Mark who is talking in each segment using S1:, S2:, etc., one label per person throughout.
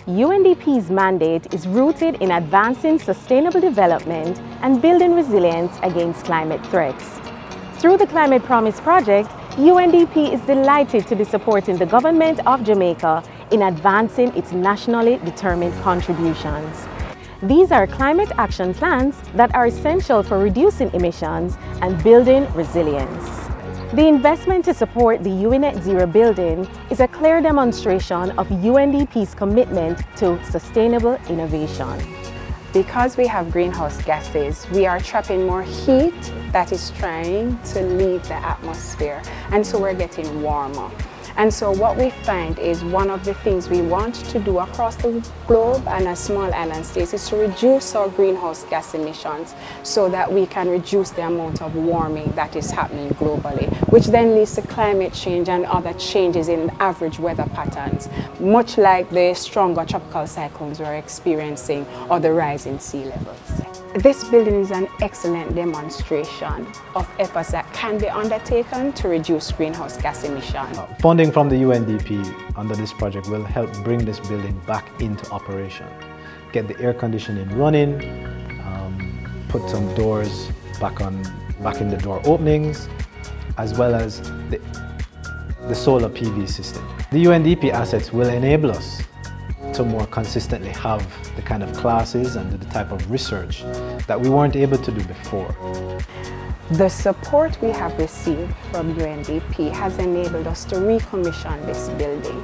S1: UNDP's mandate is rooted in advancing sustainable development and building resilience against climate threats. Through the Climate Promise Project, UNDP is delighted to be supporting the government of Jamaica in advancing its nationally determined contributions. These are climate action plans that are essential for reducing emissions and building resilience. The investment to support the UWI Net Zero building is a clear demonstration of UNDP's commitment to sustainable innovation.
S2: Because we have greenhouse gases, we are trapping more heat that is trying to leave the atmosphere, and so we're getting warmer. And so what we find is one of the things we want to do across the globe and as small island states is to reduce our greenhouse gas emissions so that we can reduce the amount of warming that is happening globally, which then leads to climate change and other changes in average weather patterns, much like the stronger tropical cyclones we're experiencing or the rise in sea levels. This building is an excellent demonstration of efforts that can be undertaken to reduce greenhouse gas emissions.
S3: Funding from the UNDP under this project will help bring this building back into operation, get the air conditioning running, put some doors back in the door openings, as well as the solar PV system. The UNDP assets will enable us to more consistently have the kind of classes and the type of research that we weren't able to do before.
S2: The support we have received from UNDP has enabled us to recommission this building.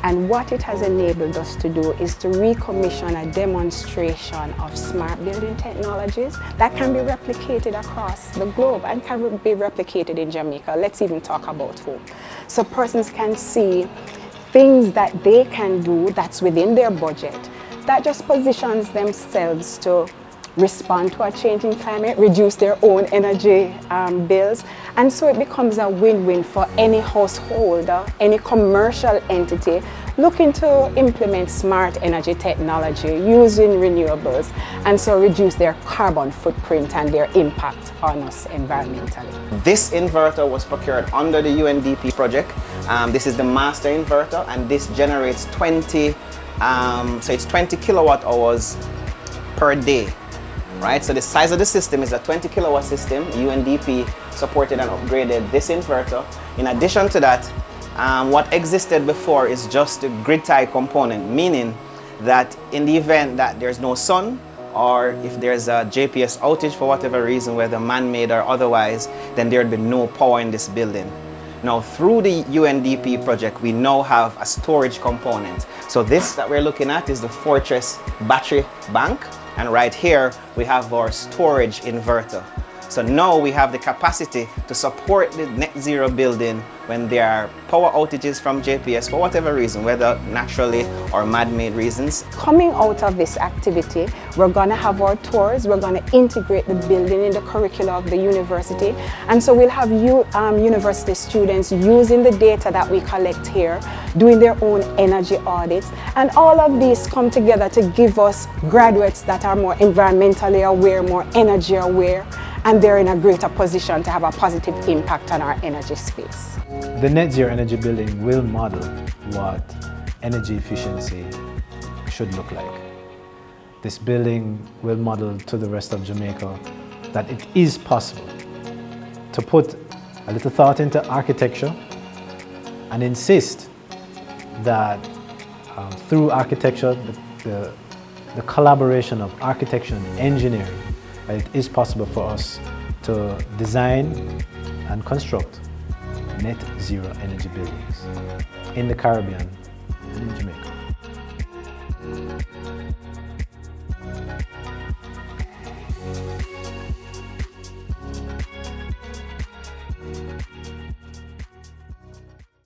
S2: And what it has enabled us to do is to recommission a demonstration of smart building technologies that can be replicated across the globe and can be replicated in Jamaica. Let's even talk about home. So persons can see things that they can do that's within their budget, that just positions themselves to respond to a changing climate, reduce their own energy bills, and so it becomes a win-win for any householder, any commercial entity looking to implement smart energy technology using renewables, and so reduce their carbon footprint and their impact on us environmentally.
S4: This inverter was procured under the UNDP project. This is the master inverter, and this generates 20 kilowatt hours per day. Right, so the size of the system is a 20 kilowatt system. UNDP supported and upgraded this inverter. In addition to that, what existed before is just a grid tie component, meaning that in the event that there's no sun, or if there's a JPS outage for whatever reason, whether man-made or otherwise, then there'd be no power in this building. Now, through the UNDP project, we now have a storage component. So this that we're looking at is the Fortress battery bank. And right here, we have our storage inverter. So now we have the capacity to support the net zero building when there are power outages from JPS for whatever reason, whether naturally or man-made reasons.
S2: Coming out of this activity, we're going to have our tours, we're going to integrate the building in the curricula of the university, and so we'll have university students using the data that we collect here, doing their own energy audits, and all of these come together to give us graduates that are more environmentally aware, more energy aware, and they're in a greater position to have a positive impact on our energy space.
S3: The Net Zero Energy Building will model what energy efficiency should look like. This building will model to the rest of Jamaica that it is possible to put a little thought into architecture and insist that through architecture, the collaboration of architecture and engineering, it is possible for us to design and construct net zero energy buildings in the Caribbean and in Jamaica.